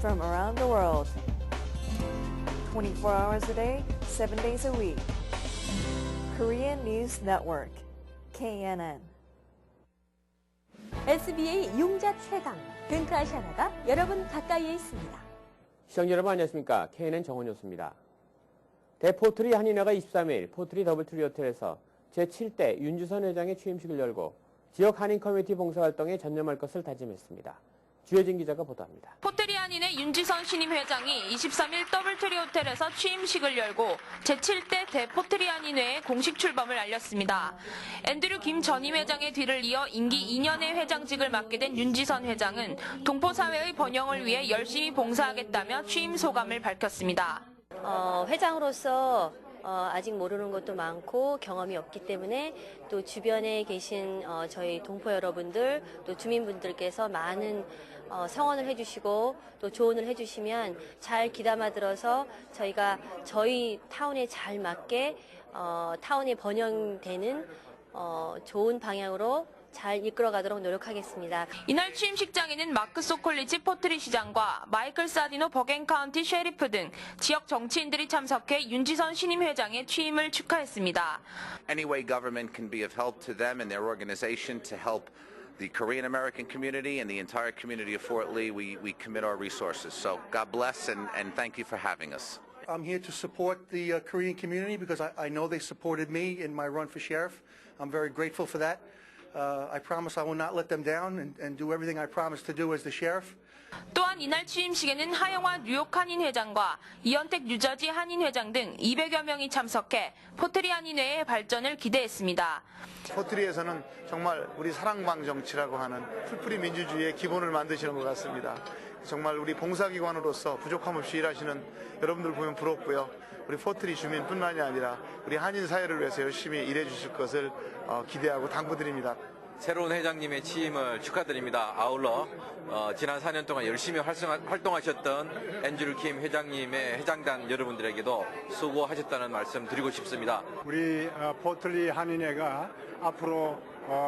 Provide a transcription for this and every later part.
from around the world. 24 hours a day, 7 days a week. Korean News Network, KNN. SBA 용자 최강, 뱅크 아시아나가 여러분 가까이에 있습니다. 시청자 여러분 안녕하십니까? KNN 정원효수입니다. 대포트리 한인회가 23일 포트리 더블트리 호텔에서 제7대 윤주선 회장의 취임식을 열고 지역 한인 커뮤니티 봉사활동에 전념할 것을 다짐했습니다. 주혜진 기자가 보도합니다. 포트리 한인회 윤지선 신임 회장이 23일 더블트리 호텔에서 취임식을 열고 제7대 대포트리 한인회의 공식 출범을 알렸습니다. 앤드류 김 전임 회장의 뒤를 이어 임기 2년의 회장직을 맡게 된 윤지선 회장은 동포사회의 번영을 위해 열심히 봉사하겠다며 취임 소감을 밝혔습니다. 회장으로서 아직 모르는 것도 많고 경험이 없기 때문에 또 주변에 계신 저희 동포 여러분들 또 주민분들께서 많은 성원을 해주시고 또 조언을 해주시면 잘 귀담아 들어서 저희가 저희 타운에 잘 맞게 타운이 번영되는 좋은 방향으로 잘 이끌어가도록 노력하겠습니다. 이날 취임식장에는 마크 소콜리치 포트리 시장과 마이클 사디노 버겐 카운티 셰리프 등 지역 정치인들이 참석해 윤지선 신임 회장의 취임을 축하했습니다. Any way government can be of help to them and their organization to help the Korean American community and the entire community of Fort Lee, we commit our resources. So God bless and thank you for having us. I'm here to support the Korean community because I know they supported me in my run for sheriff. I'm very grateful for that. I promise I will not let them down and do everything I promised to do as the sheriff. 또한 이날 취임식에는 하영화 뉴욕 한인 회장과 이현택 뉴저지 한인 회장 등 200여 명이 참석해 포트리 한인회의 발전을 기대했습니다. 포트리에서는 정말 우리 사랑방 정치라고 하는 풀뿌리 민주주의의 기본을 만드시는 것 같습니다. 정말 우리 봉사기관으로서 부족함 없이 일하시는 여러분들 보면 부럽고요. 우리 포트리 주민뿐만이 아니라 우리 한인 사회를 위해서 열심히 일해 주실 것을 기대하고 당부드립니다. 새로운 회장님의 취임을 축하드립니다. 아울러 지난 4년 동안 열심히 활동하셨던 앤드류 킴 회장님의 회장단 여러분들에게도 수고하셨다는 말씀 드리고 싶습니다. 우리 포트리 한인회가 앞으로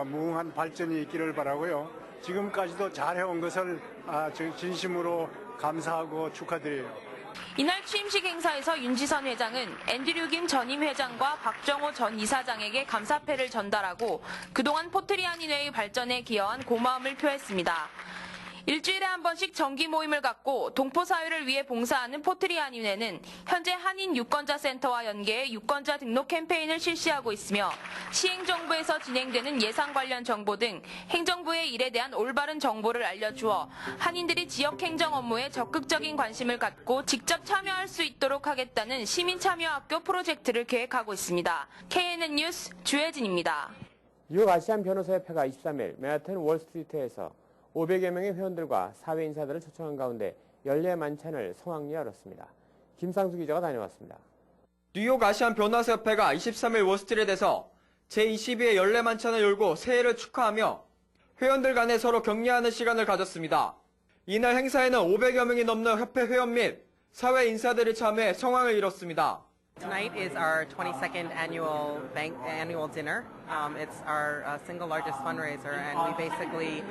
무궁한 발전이 있기를 바라고요. 지금까지도 잘해온 것을 진심으로 감사하고 축하드려요. 이날 취임식 행사에서 윤지선 회장은 앤드류 김 전임 회장과 박정호 전 이사장에게 감사패를 전달하고 그동안 포트리 한인회의 발전에 기여한 고마움을 표했습니다. 일주일에 한 번씩 정기 모임을 갖고 동포사회를 위해 봉사하는 포트리 한인회는 현재 한인 유권자 센터와 연계해 유권자 등록 캠페인을 실시하고 있으며 시행정부에서 진행되는 예산 관련 정보 등 행정부의 일에 대한 올바른 정보를 알려주어 한인들이 지역 행정 업무에 적극적인 관심을 갖고 직접 참여할 수 있도록 하겠다는 시민참여학교 프로젝트를 계획하고 있습니다. KNN 뉴스 주혜진입니다. 뉴욕 아시안 변호사협회가 23일 맨하튼 월스트리트에서 500여 명의 회원들과 사회 인사들을 초청한 가운데 연례 만찬을 성황리에 열었습니다. 김상수 기자가 다녀왔습니다. 뉴욕 아시안 변호사협회가 23일 월스트리트에서 제22회 연례 만찬을 열고 새해를 축하하며 회원들 간에 서로 격려하는 시간을 가졌습니다. 이날 행사에는 500여 명이 넘는 협회 회원 및 사회 인사들이 참여해 성황을 이뤘습니다. Tonight is our 22nd annual dinner. It's our single largest fundraiser, and we basically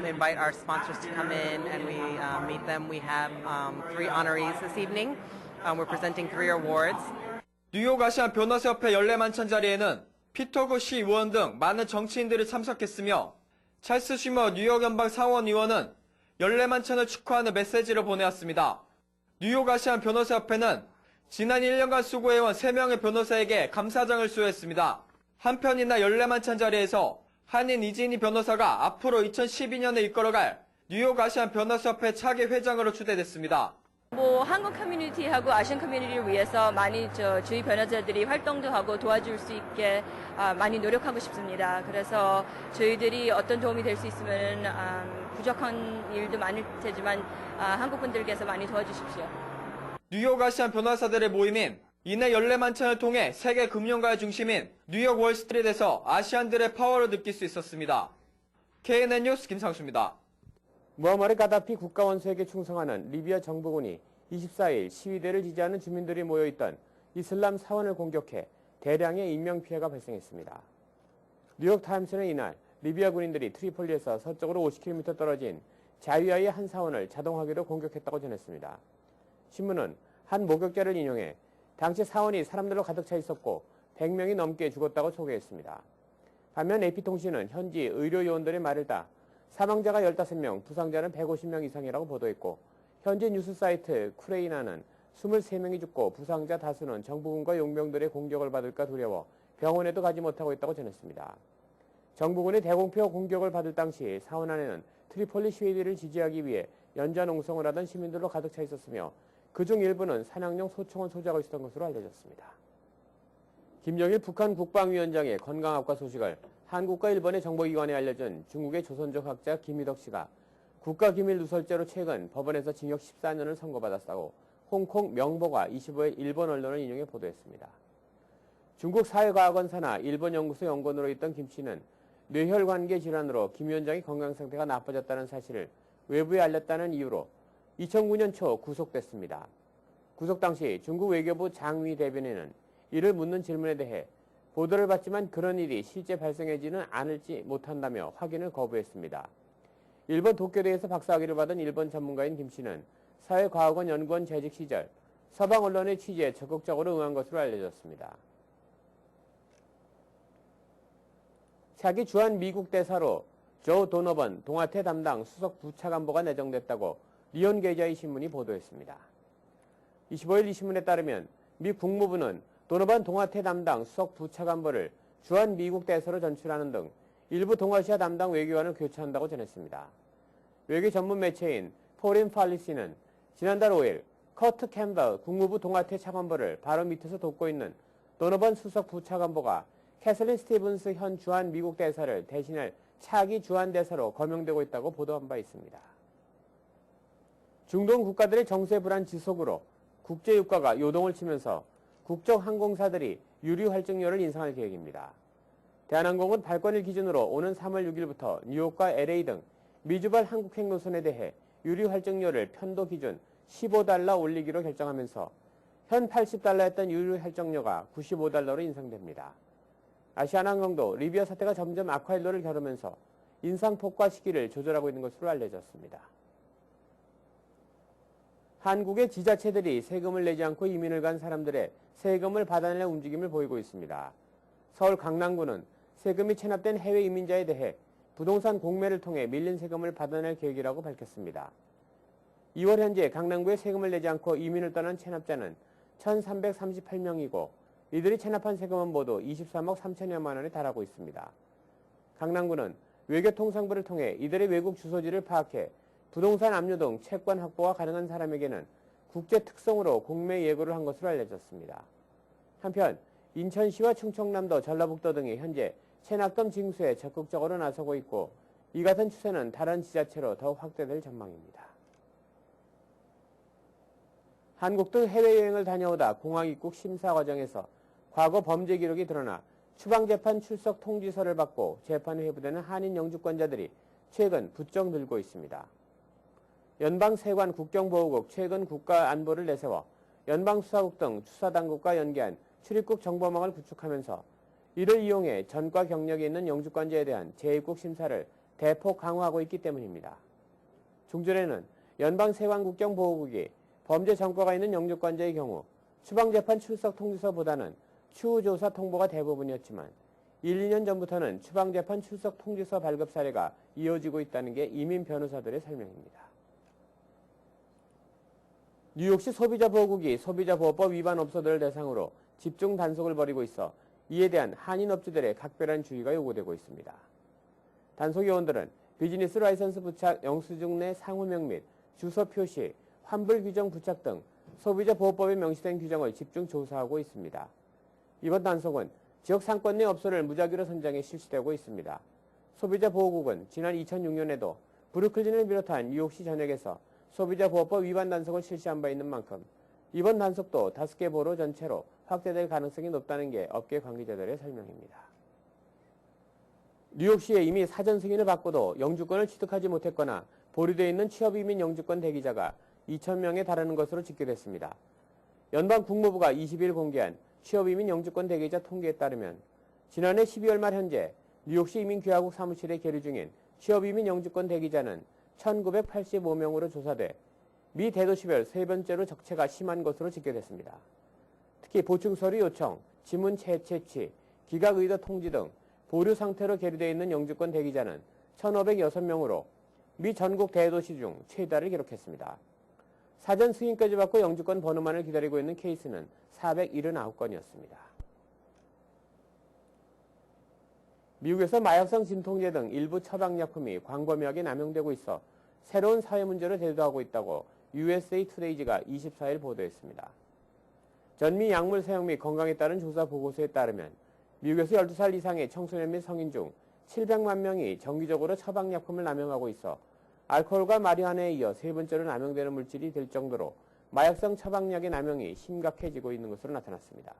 invite our sponsors to come in and we meet them. We have 3 honorees this evening. We're presenting 3 awards. 뉴욕 아시안 변호사협회 연례 만찬 자리에는 피터 시 의원 등 많은 정치인들이 참석했으며 찰스 슈머 뉴욕 연방 상원 의원은 연례 만찬을 축하하는 메시지를 보내왔습니다. 뉴욕 아시안 변호사협회는 지난 1년간 수고해온 3명의 변호사에게 감사장을 수여했습니다. 한편 이날 연례 만찬 자리에서 한인 이진희 변호사가 앞으로 2012년에 이끌어갈 뉴욕 아시안 변호사협회 차기 회장으로 추대됐습니다. 한국 커뮤니티하고 아시안 커뮤니티를 위해서 많이 주위 변호사들이 활동도 하고 도와줄 수 있게 많이 노력하고 싶습니다. 그래서 저희들이 어떤 도움이 될 수 있으면 부족한 일도 많을 테지만 한국 분들께서 많이 도와주십시오. 뉴욕 아시안 변호사들의 모임인 이날 연례 만찬을 통해 세계 금융가의 중심인 뉴욕 월스트리트에서 아시안들의 파워를 느낄 수 있었습니다. KNN 뉴스 김상수입니다. 무아마르 가다피 국가원수에게 충성하는 리비아 정부군이 24일 시위대를 지지하는 주민들이 모여있던 이슬람 사원을 공격해 대량의 인명피해가 발생했습니다. 뉴욕타임스는 이날 리비아 군인들이 트리폴리에서 서쪽으로 50km 떨어진 자유아이의 한 사원을 자동화기로 공격했다고 전했습니다. 신문은 한 목격자를 인용해 당시 사원이 사람들로 가득 차 있었고 100명이 넘게 죽었다고 소개했습니다. 반면 AP통신은 현지 의료요원들의 말을 따 사망자가 15명, 부상자는 150명 이상이라고 보도했고 현지 뉴스 사이트 쿠레이나는 23명이 죽고 부상자 다수는 정부군과 용병들의 공격을 받을까 두려워 병원에도 가지 못하고 있다고 전했습니다. 정부군의 대공표 공격을 받을 당시 사원 안에는 트리폴리 시위대를 지지하기 위해 연좌 농성을 하던 시민들로 가득 차 있었으며 그중 일부는 사냥용 소총을 소지하고 있었던 것으로 알려졌습니다. 김정일 북한 국방위원장의 건강악화 소식을 한국과 일본의 정보기관에 알려준 중국의 조선족 학자 김희덕 씨가 국가기밀 누설죄로 최근 법원에서 징역 14년을 선고받았다고 홍콩 명보가 25일 일본 언론을 인용해 보도했습니다. 중국 사회과학원 산하 일본 연구소 연구원으로 있던 김 씨는 뇌혈관계 질환으로 김 위원장의 건강 상태가 나빠졌다는 사실을 외부에 알렸다는 이유로 2009년 초 구속됐습니다. 구속 당시 중국 외교부 장위 대변인은 이를 묻는 질문에 대해 보도를 받지만 그런 일이 실제 발생하지는 않을지 못한다며 확인을 거부했습니다. 일본 도쿄대에서 박사학위를 받은 일본 전문가인 김 씨는 사회과학원 연구원 재직 시절 서방 언론의 취재에 적극적으로 응한 것으로 알려졌습니다. 차기 주한 미국 대사로 조 도너번 동아태 담당 수석 부차관보가 내정됐다고 리온 게이자의 신문이 보도했습니다. 25일 이 신문에 따르면 미 국무부는 도너번 동아태 담당 수석 부차관보를 주한 미국 대사로 전출하는 등 일부 동아시아 담당 외교관을 교체한다고 전했습니다. 외교 전문 매체인 포린 팔리시는 지난달 5일 커트 캠벨 국무부 동아태 차관보를 바로 밑에서 돕고 있는 도너번 수석 부차관보가 캐슬린 스티븐스 현 주한 미국 대사를 대신할 차기 주한 대사로 거명되고 있다고 보도한 바 있습니다. 중동 국가들의 정세 불안 지속으로 국제유가가 요동을 치면서 국적 항공사들이 유류 할증료를 인상할 계획입니다. 대한항공은 발권일 기준으로 오는 3월 6일부터 뉴욕과 LA 등 미주발 한국행 노선에 대해 유류 할증료를 편도 기준 $15 올리기로 결정하면서 현 $80였던 유류 할증료가 $95로 인상됩니다. 아시아나항공도 리비아 사태가 점점 악화일로를 겨루면서 인상폭과 시기를 조절하고 있는 것으로 알려졌습니다. 한국의 지자체들이 세금을 내지 않고 이민을 간 사람들의 세금을 받아낼 움직임을 보이고 있습니다. 서울 강남구는 세금이 체납된 해외 이민자에 대해 부동산 공매를 통해 밀린 세금을 받아낼 계획이라고 밝혔습니다. 2월 현재 강남구에 세금을 내지 않고 이민을 떠난 체납자는 1,338명이고 이들이 체납한 세금은 모두 23억 3천여만 원에 달하고 있습니다. 강남구는 외교통상부를 통해 이들의 외국 주소지를 파악해 부동산 압류 등 채권 확보가 가능한 사람에게는 국제 특성으로 공매 예고를 한 것으로 알려졌습니다. 한편 인천시와 충청남도, 전라북도 등이 현재 체납금 징수에 적극적으로 나서고 있고 이 같은 추세는 다른 지자체로 더욱 확대될 전망입니다. 한국 등 해외여행을 다녀오다 공항 입국 심사 과정에서 과거 범죄 기록이 드러나 추방재판 출석 통지서를 받고 재판이 회부되는 한인 영주권자들이 최근 부쩍 늘고 있습니다. 연방세관 국경보호국 최근 국가안보를 내세워 연방수사국 등 수사당국과 연계한 출입국 정보망을 구축하면서 이를 이용해 전과 경력이 있는 영주권자에 대한 재입국 심사를 대폭 강화하고 있기 때문입니다. 중전에는 연방세관 국경보호국이 범죄 전과가 있는 영주권자의 경우 추방재판 출석 통지서보다는 추후조사 통보가 대부분이었지만 1, 2년 전부터는 추방재판 출석 통지서 발급 사례가 이어지고 있다는 게 이민 변호사들의 설명입니다. 뉴욕시 소비자보호국이 소비자보호법 위반 업소들을 대상으로 집중 단속을 벌이고 있어 이에 대한 한인 업주들의 각별한 주의가 요구되고 있습니다. 단속요원들은 비즈니스 라이선스 부착, 영수증 내 상호명 및 주소 표시, 환불 규정 부착 등 소비자보호법에 명시된 규정을 집중 조사하고 있습니다. 이번 단속은 지역 상권 내 업소를 무작위로 선정해 실시되고 있습니다. 소비자보호국은 지난 2006년에도 브루클린을 비롯한 뉴욕시 전역에서 소비자보호법 위반 단속을 실시한 바 있는 만큼 이번 단속도 5개 보로 전체로 확대될 가능성이 높다는 게 업계 관계자들의 설명입니다. 뉴욕시에 이미 사전 승인을 받고도 영주권을 취득하지 못했거나 보류되어 있는 취업이민 영주권 대기자가 2,000명에 달하는 것으로 집계됐습니다. 연방국무부가 20일 공개한 취업이민 영주권 대기자 통계에 따르면 지난해 12월 말 현재 뉴욕시 이민귀화국 사무실에 계류 중인 취업이민 영주권 대기자는 1985명으로 조사돼 미 대도시별 세 번째로 적체가 심한 것으로 집계됐습니다. 특히 보충 서류 요청, 지문 채취, 기각 의도 통지 등 보류 상태로 계류되어 있는 영주권 대기자는 1,506명으로 미 전국 대도시 중 최다를 기록했습니다. 사전 승인까지 받고 영주권 번호만을 기다리고 있는 케이스는 479건이었습니다. 미국에서 마약성 진통제 등 일부 처방약품이 광범위하게 남용되고 있어 새로운 사회 문제로 대두하고 있다고 USA 투데이지가 24일 보도했습니다. 전미 약물 사용 및 건강에 따른 조사 보고서에 따르면 미국에서 12살 이상의 청소년 및 성인 중 700만 명이 정기적으로 처방약품을 남용하고 있어 알코올과 마리화나에 이어 세 번째로 남용되는 물질이 될 정도로 마약성 처방약의 남용이 심각해지고 있는 것으로 나타났습니다.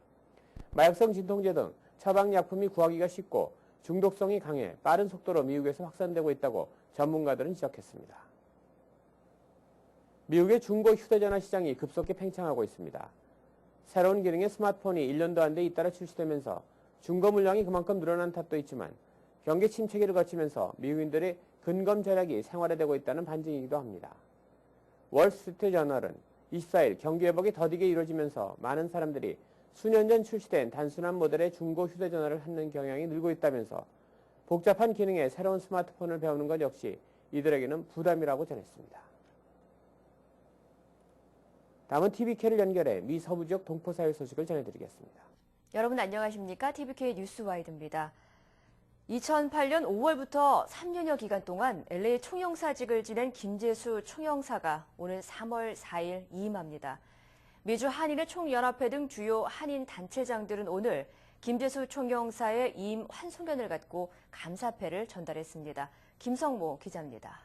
마약성 진통제 등 처방약품이 구하기가 쉽고 중독성이 강해 빠른 속도로 미국에서 확산되고 있다고 전문가들은 지적했습니다. 미국의 중고 휴대전화 시장이 급속히 팽창하고 있습니다. 새로운 기능의 스마트폰이 1년도 안 돼 잇따라 출시되면서 중고 물량이 그만큼 늘어난 탓도 있지만 경기 침체기를 거치면서 미국인들의 근검 절약이 생활화되고 있다는 반증이기도 합니다. 월스트리트 저널은 24일 경기 회복이 더디게 이루어지면서 많은 사람들이 수년 전 출시된 단순한 모델의 중고 휴대전화를 찾는 경향이 늘고 있다면서 복잡한 기능의 새로운 스마트폰을 배우는 것 역시 이들에게는 부담이라고 전했습니다. 다음은 TVK를 연결해 미 서부 지역 동포사회 소식을 전해드리겠습니다. 여러분 안녕하십니까? TVK 뉴스와이드입니다. 2008년 5월부터 3년여 기간 동안 LA 총영사직을 지낸 김재수 총영사가 오늘 3월 4일 이임합니다. 미주 한인의 총연합회 등 주요 한인 단체장들은 오늘 김재수 총영사의 이임 환송연을 갖고 감사패를 전달했습니다. 김성모 기자입니다.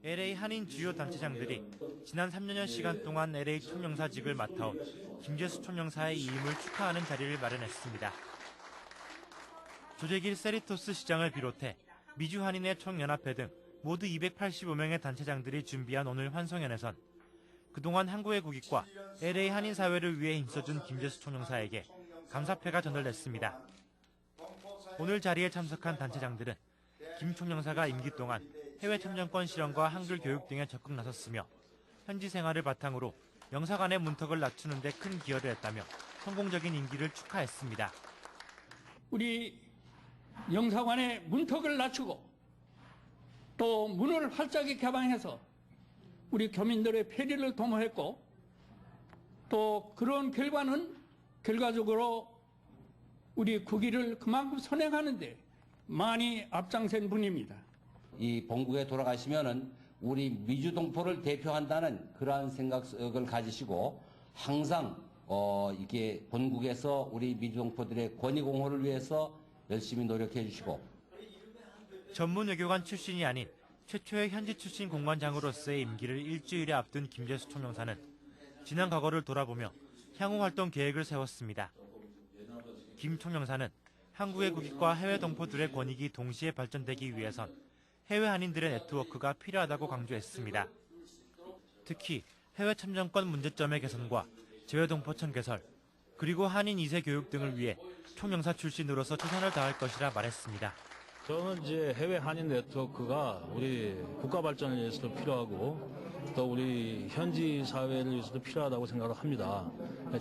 LA 한인 주요 단체장들이 지난 3년여 시간 동안 LA 총영사직을 맡아온 김재수 총영사의 이임을 축하하는 자리를 마련했습니다. 조재길 세리토스 시장을 비롯해 미주 한인의 총연합회 등 모두 285명의 단체장들이 준비한 오늘 환송연에선 그동안 한국의 국익과 LA 한인 사회를 위해 힘써준 김재수 총영사에게 감사패가 전달됐습니다. 오늘 자리에 참석한 단체장들은 김 총영사가 임기 동안 해외 참정권 실현과 한글 교육 등에 적극 나섰으며 현지 생활을 바탕으로 영사관의 문턱을 낮추는 데 큰 기여를 했다며 성공적인 임기를 축하했습니다. 우리 영사관의 문턱을 낮추고 또 문을 활짝이 개방해서 우리 교민들의 편의를 도모했고 또 그런 결과는 결과적으로 우리 국위를 그만큼 선행하는 데 많이 앞장선 분입니다. 이 본국에 돌아가시면은 우리 미주동포를 대표한다는 그러한 생각을 가지시고 항상 이게 본국에서 우리 미주동포들의 권익 공호를 위해서 열심히 노력해 주시고 전문 외교관 출신이 아닌 최초의 현지 출신 공관장으로서의 임기를 일주일에 앞둔 김재수 총영사는 지난 과거를 돌아보며 향후 활동 계획을 세웠습니다. 김 총영사는 한국의 국익과 해외 동포들의 권익이 동시에 발전되기 위해선 해외 한인들의 네트워크가 필요하다고 강조했습니다. 특히 해외 참정권 문제점의 개선과 재외동포청 개설, 그리고 한인 2세 교육 등을 위해 총영사 출신으로서 최선을 다할 것이라 말했습니다. 저는 이제 해외 한인 네트워크가 우리 국가 발전을 위해서도 필요하고 또 우리 현지 사회를 위해서도 필요하다고 생각을 합니다.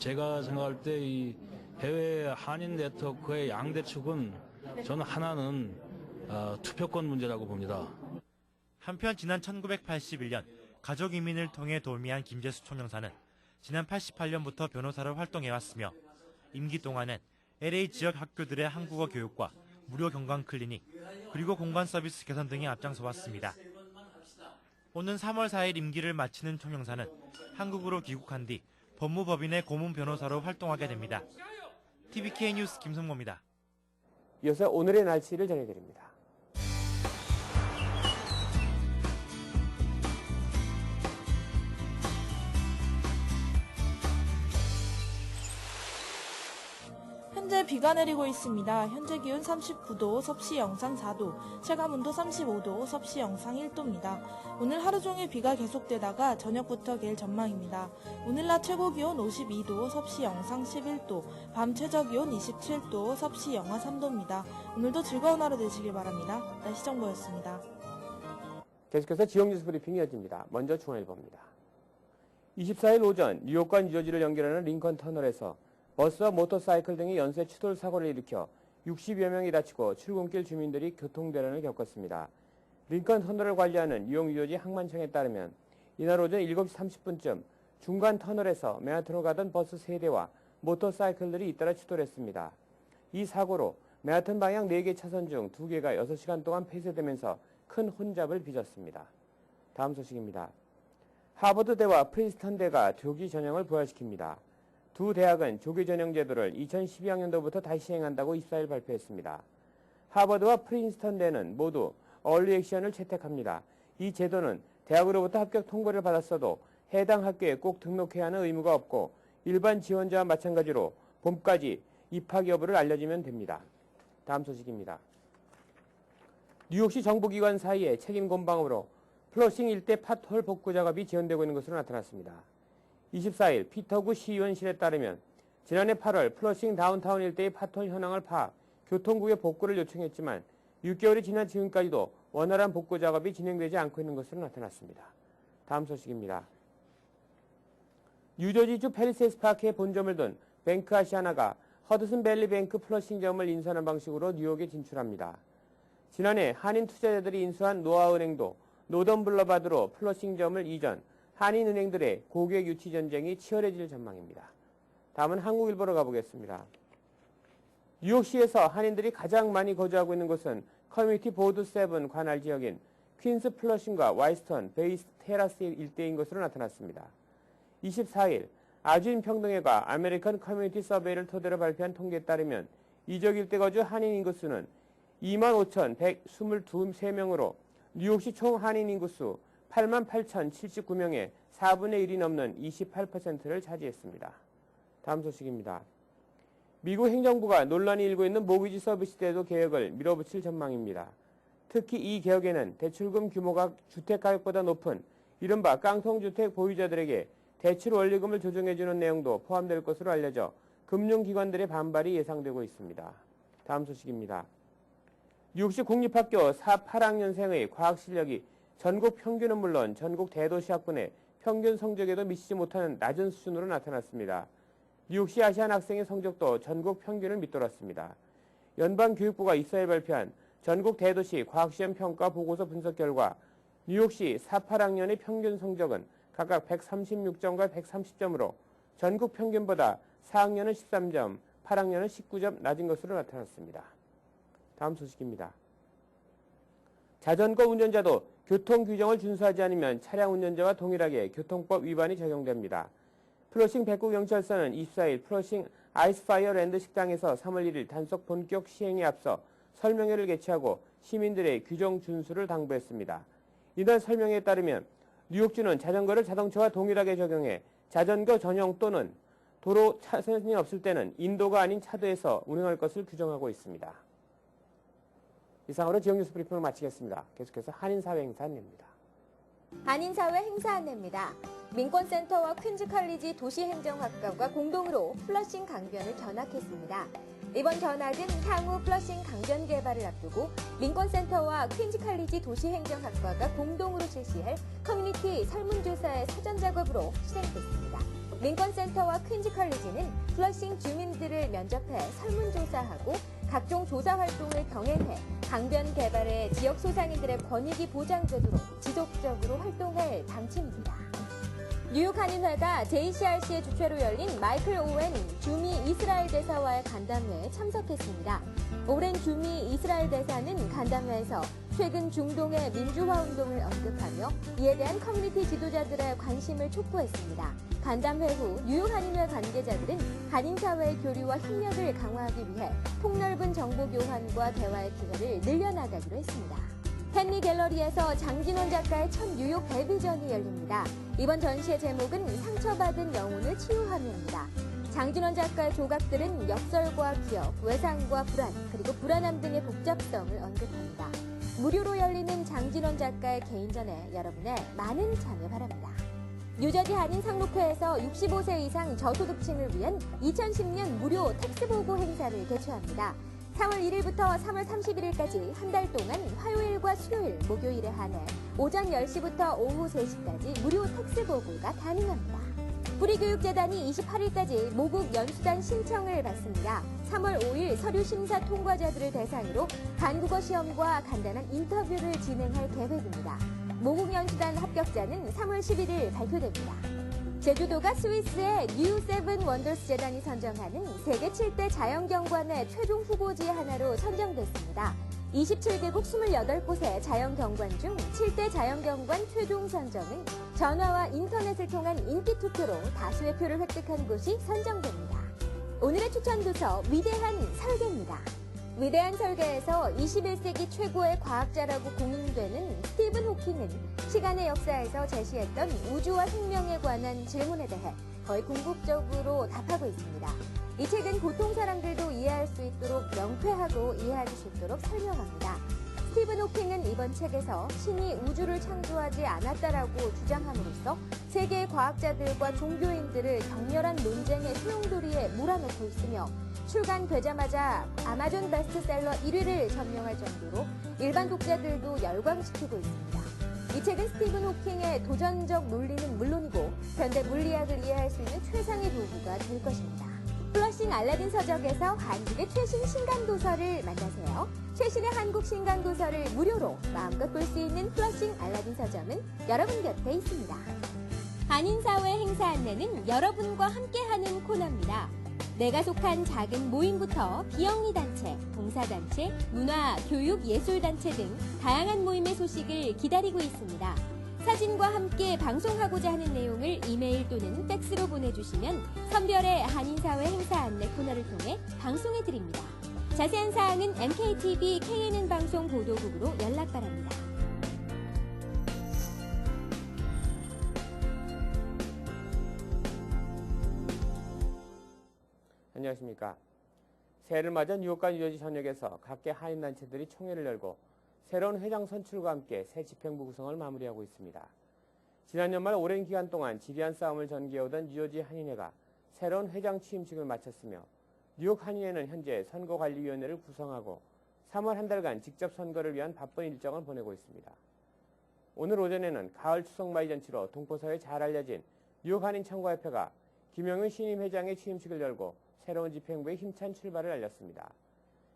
제가 생각할 때 이 해외 한인 네트워크의 양대축은 저는 하나는 투표권 문제라고 봅니다. 한편 지난 1981년 가족 이민을 통해 돌미한 김재수 총영사는 지난 88년부터 변호사로 활동해왔으며 임기 동안엔 LA 지역 학교들의 한국어 교육과 무료 경강 클리닉, 그리고 공간 서비스 개선 등에 앞장서왔습니다. 오는 3월 4일 임기를 마치는 총영사는 한국으로 귀국한 뒤 법무법인의 고문 변호사로 활동하게 됩니다. TVK 뉴스 김성모입니다. 이어서 오늘의 날씨를 전해드립니다. 현재 비가 내리고 있습니다. 현재 기온 39도, 섭씨 영상 4도, 체감온도 35도, 섭씨 영상 1도입니다. 오늘 하루 종일 비가 계속되다가 저녁부터 갤 전망입니다. 오늘 낮 최고 기온 52도, 섭씨 영상 11도, 밤 최저 기온 27도, 섭씨 영하 3도입니다. 오늘도 즐거운 하루 되시길 바랍니다. 날씨 정보였습니다. 계속해서 지역 뉴스 브리핑 이어집니다. 먼저 중앙일보입니다. 24일 오전 뉴욕과 뉴저지를 연결하는 링컨 터널에서 버스와 모터사이클 등의 연쇄 추돌 사고를 일으켜 60여 명이 다치고 출근길 주민들이 교통대란을 겪었습니다. 링컨 터널을 관리하는 뉴욕 뉴저지 항만청에 따르면 이날 오전 7시 30분쯤 중간 터널에서 맨하튼으로 가던 버스 3대와 모터사이클들이 잇따라 추돌했습니다. 이 사고로 맨하튼 방향 4개 차선 중 2개가 6시간 동안 폐쇄되면서 큰 혼잡을 빚었습니다. 다음 소식입니다. 하버드대와 프린스턴대가 조기 전형을 부활시킵니다. 두 대학은 조기 전형 제도를 2012학년도부터 다시 시행한다고 24일 발표했습니다. 하버드와 프린스턴대는 모두 얼리 액션을 채택합니다. 이 제도는 대학으로부터 합격 통보를 받았어도 해당 학교에 꼭 등록해야 하는 의무가 없고 일반 지원자와 마찬가지로 봄까지 입학 여부를 알려주면 됩니다. 다음 소식입니다. 뉴욕시 정부기관 사이에 책임 공방으로 플러싱 일대 팟홀 복구 작업이 지연되고 있는 것으로 나타났습니다. 24일 피터구 시의원실에 따르면 지난해 8월 플러싱 다운타운 일대의 팟홀 현황을 파악, 교통국의 복구를 요청했지만 6개월이 지난 지금까지도 원활한 복구 작업이 진행되지 않고 있는 것으로 나타났습니다. 다음 소식입니다. 뉴저지주 팰리세이드 파크에 본점을 둔 뱅크 아시아나가 허드슨 밸리 뱅크 플러싱점을 인수하는 방식으로 뉴욕에 진출합니다. 지난해 한인 투자자들이 인수한 노아은행도 노던 블러바드로 플러싱점을 이전, 한인은행들의 고객 유치 전쟁이 치열해질 전망입니다. 다음은 한국일보로 가보겠습니다. 뉴욕시에서 한인들이 가장 많이 거주하고 있는 곳은 커뮤니티 보드 7 관할 지역인 퀸스 플러싱과 와이스턴, 베이스 테라스 일대인 것으로 나타났습니다. 24일 아주인평등회가 아메리칸 커뮤니티 서베이를 토대로 발표한 통계에 따르면 이 지역 일대 거주 한인 인구수는 25,123명으로 뉴욕시 총 한인 인구수 88,079명의 4분의 1이 넘는 28%를 차지했습니다. 다음 소식입니다. 미국 행정부가 논란이 일고 있는 모기지 서비스 제도 개혁을 밀어붙일 전망입니다. 특히 이 개혁에는 대출금 규모가 주택가격보다 높은 이른바 깡통주택 보유자들에게 대출 원리금을 조정해주는 내용도 포함될 것으로 알려져 금융기관들의 반발이 예상되고 있습니다. 다음 소식입니다. 뉴욕시 공립학교 8학년생의 과학 실력이 전국 평균은 물론 전국 대도시 학군의 평균 성적에도 미치지 못하는 낮은 수준으로 나타났습니다. 뉴욕시 아시안 학생의 성적도 전국 평균을 밑돌았습니다. 연방교육부가 24일 발표한 전국 대도시 과학시험 평가 보고서 분석 결과 뉴욕시 4, 8학년의 평균 성적은 각각 136점과 130점으로 전국 평균보다 4학년은 13점, 8학년은 19점 낮은 것으로 나타났습니다. 다음 소식입니다. 자전거 운전자도 교통규정을 준수하지 않으면 차량 운전자와 동일하게 교통법 위반이 적용됩니다. 플러싱 백구경찰서는 24일 플러싱 아이스파이어랜드 식당에서 3월 1일 단속 본격 시행에 앞서 설명회를 개최하고 시민들의 규정 준수를 당부했습니다. 이날 설명회에 따르면 뉴욕주는 자전거를 자동차와 동일하게 적용해 자전거 전용 또는 도로 차선이 없을 때는 인도가 아닌 차도에서 운행할 것을 규정하고 있습니다. 이상으로 지역 뉴스 브리핑을 마치겠습니다. 계속해서 한인사회 행사 안내입니다. 한인사회 행사 안내입니다. 민권센터와 퀸즈 칼리지 도시행정학과가 공동으로 플러싱 강변을 견학했습니다. 이번 견학은 향후 플러싱 강변 개발을 앞두고 민권센터와 퀸즈 칼리지 도시행정학과가 공동으로 실시할 커뮤니티 설문조사의 사전 작업으로 시행됐습니다. 민권센터와 퀸즈 칼리지는 플러싱 주민들을 면접해 설문조사하고 각종 조사 활동을 병행해 강변 개발에 지역 소상인들의 권익이 보장되도록 지속적으로 활동할 방침입니다. 뉴욕 한인회가 JCRC의 주최로 열린 마이클 오웬 주미 이스라엘 대사와의 간담회에 참석했습니다. 오웬 주미 이스라엘 대사는 간담회에서 최근 중동의 민주화 운동을 언급하며 이에 대한 커뮤니티 지도자들의 관심을 촉구했습니다. 간담회 후 뉴욕 한인회 관계자들은 한인사회의 교류와 협력을 강화하기 위해 폭넓은 정보 교환과 대화의 기회를 늘려나가기로 했습니다. 헨리 갤러리에서 장진원 작가의 첫 뉴욕 데뷔전이 열립니다. 이번 전시의 제목은 상처받은 영혼을 치유하며입니다. 장진원 작가의 조각들은 역설과 기억, 외상과 불안, 그리고 불안함 등의 복잡성을 언급합니다. 무료로 열리는 장진원 작가의 개인전에 여러분의 많은 참여 바랍니다. 뉴저지 한인 상록회에서 65세 이상 저소득층을 위한 2010년 무료 텍스보고 행사를 개최합니다. 4월 1일부터 3월 31일까지 한 달 동안 화요일과 수요일, 목요일에 한해 오전 10시부터 오후 3시까지 무료 텍스 보고가 가능합니다. 우리교육재단이 28일까지 모국 연수단 신청을 받습니다. 3월 5일 서류 심사 통과자들을 대상으로 한국어 시험과 간단한 인터뷰를 진행할 계획입니다. 모국 연수단 합격자는 3월 11일 발표됩니다. 제주도가 스위스의 뉴 세븐 원더스 재단이 선정하는 세계 7대 자연경관의 최종 후보지의 하나로 선정됐습니다. 27개국 28곳의 자연경관 중 7대 자연경관 최종 선정은 전화와 인터넷을 통한 인기 투표로 다수의 표를 획득한 곳이 선정됩니다. 오늘의 추천 도서 위대한 설계입니다. 위대한 설계에서 21세기 최고의 과학자라고 공인되는 스티븐 호킹은 시간의 역사에서 제시했던 우주와 생명에 관한 질문에 대해 거의 궁극적으로 답하고 있습니다. 이 책은 보통 사람들도 이해할 수 있도록 명쾌하고 이해할 수 있도록 설명합니다. 스티븐 호킹은 이번 책에서 신이 우주를 창조하지 않았다라고 주장함으로써 세계의 과학자들과 종교인들을 격렬한 논쟁의 소용돌이에 몰아넣고 있으며 출간되자마자 아마존 베스트셀러 1위를 점령할 정도로 일반 독자들도 열광시키고 있습니다. 이 책은 스티븐 호킹의 도전적 논리는 물론이고 현대 물리학을 이해할 수 있는 최상의 도구가 될 것입니다. 플러싱 알라딘 서적에서 한국의 최신 신간도서를 만나세요. 최신의 한국 신간도서를 무료로 마음껏 볼 수 있는 플러싱 알라딘 서점은 여러분 곁에 있습니다. 한인사회 행사 안내는 여러분과 함께하는 코너입니다. 내가 속한 작은 모임부터 비영리 단체, 봉사단체, 문화, 교육, 예술단체 등 다양한 모임의 소식을 기다리고 있습니다. 사진과 함께 방송하고자 하는 내용을 이메일 또는 팩스로 보내주시면 선별의 한인사회 행사 안내 코너를 통해 방송해드립니다. 자세한 사항은 MKTV KNN 방송 보도국으로 연락 바랍니다. 안녕하십니까. 새해를 맞아 뉴욕과 뉴저지 전역에서 각계 한인단체들이 총회를 열고 새로운 회장 선출과 함께 새 집행부 구성을 마무리하고 있습니다. 지난 연말 오랜 기간 동안 지리한 싸움을 전개해오던 뉴저지 한인회가 새로운 회장 취임식을 마쳤으며 뉴욕 한인회는 현재 선거관리위원회를 구성하고 3월 한 달간 직접 선거를 위한 바쁜 일정을 보내고 있습니다. 오늘 오전에는 가을 추석맞이 잔치로 동포사회에 잘 알려진 뉴욕 한인 청과협회가 김영윤 신임 회장의 취임식을 열고 새로운 집행부의 힘찬 출발을 알렸습니다.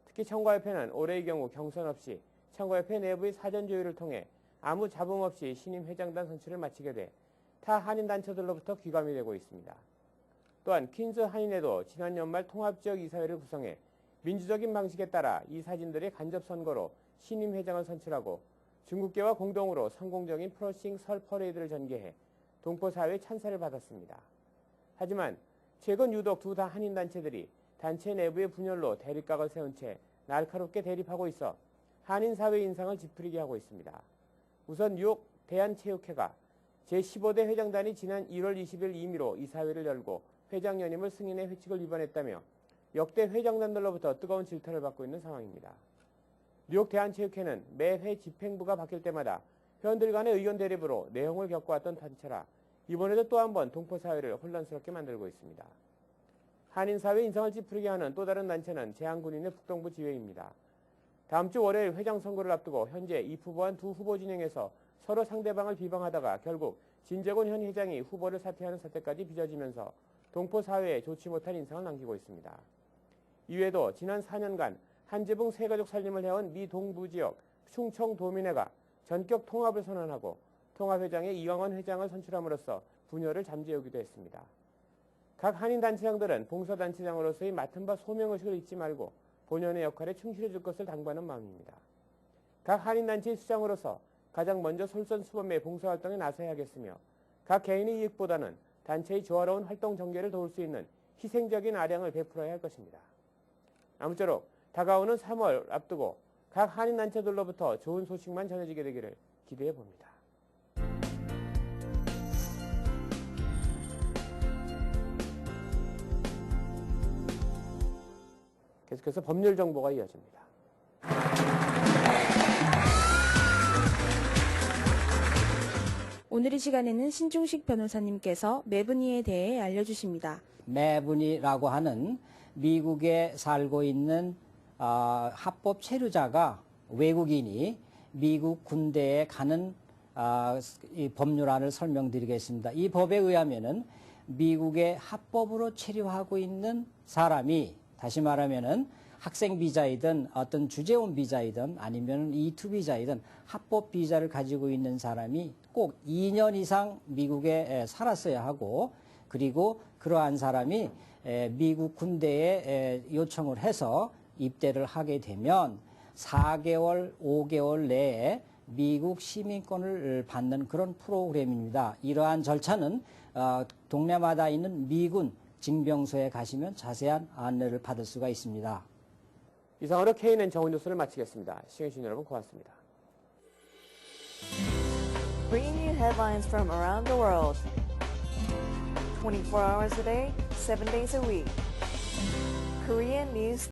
특히 청과협회는 올해의 경우 경선 없이 청과협회 내부의 사전조율을 통해 아무 잡음 없이 신임 회장단 선출을 마치게 돼 타 한인단체들로부터 귀감이 되고 있습니다. 또한 퀸즈 한인회도 지난 연말 통합지역 이사회를 구성해 민주적인 방식에 따라 이 사진들의 간접선거로 신임 회장을 선출하고 중국계와 공동으로 성공적인 플러싱 설 퍼레이드를 전개해 동포사회의 찬사를 받았습니다. 하지만 최근 유독 두 한인단체들이 단체 내부의 분열로 대립각을 세운 채 날카롭게 대립하고 있어 한인사회 인상을 짙으리게 하고 있습니다. 우선 뉴욕 대한체육회가 제15대 회장단이 지난 1월 20일 임의로 이사회를 열고 회장 연임을 승인해 회칙을 위반했다며 역대 회장단들로부터 뜨거운 질타를 받고 있는 상황입니다. 뉴욕 대한체육회는 매회 집행부가 바뀔 때마다 회원들 간의 의견 대립으로 내홍을 겪어왔던 단체라 이번에도 또 한 번 동포사회를 혼란스럽게 만들고 있습니다. 한인사회 인상을 찌푸리게 하는 또 다른 단체는 재향군인의 북동부 지회입니다. 다음 주 월요일 회장 선거를 앞두고 현재 입후보한 두 후보 진영에서 서로 상대방을 비방하다가 결국 진재곤 현 회장이 후보를 사퇴하는 사태까지 빚어지면서 동포사회에 좋지 못한 인상을 남기고 있습니다. 이외에도 지난 4년간 한지붕 세가족 살림을 해온 미 동부지역 충청도민회가 전격 통합을 선언하고 통합회장에 이광원 회장을 선출함으로써 분열을 잠재우기도 했습니다. 각 한인단체장들은 봉사단체장으로서의 맡은 바 소명의식을 잊지 말고 본연의 역할에 충실해 줄 것을 당부하는 마음입니다. 각 한인단체의 수장으로서 가장 먼저 솔선수범의 봉사활동에 나서야겠으며 각 개인의 이익보다는 단체의 조화로운 활동 전개를 도울 수 있는 희생적인 아량을 베풀어야 할 것입니다. 아무쪼록 다가오는 3월 앞두고 각 한인단체들로부터 좋은 소식만 전해지게 되기를 기대해 봅니다. 계속해서 법률 정보가 이어집니다. 오늘 이 시간에는 신중식 변호사님께서 매분이에 대해 알려주십니다. 매분이라고 하는 미국에 살고 있는 합법 체류자가 외국인이 미국 군대에 가는 이 법률안을 설명드리겠습니다. 이 법에 의하면은 미국에 합법으로 체류하고 있는 사람이 다시 말하면은 학생 비자이든 어떤 주재원 비자이든 아니면 E2 비자이든 합법 비자를 가지고 있는 사람이 꼭 2년 이상 미국에 살았어야 하고 그리고 그러한 사람이 미국 군대에 요청을 해서 입대를 하게 되면 4개월, 5개월 내에 미국 시민권을 받는 그런 프로그램입니다. 이러한 절차는 동네마다 있는 미군 징병소에 가시면 자세한 안내를 받을 수가 있습니다. 이상으로 KNN 정원 뉴스를 마치겠습니다. 시청해주신 여러분 고맙습니다. Bringing you headlines from around the world. 24 hours a day, 7 days a week. Korean News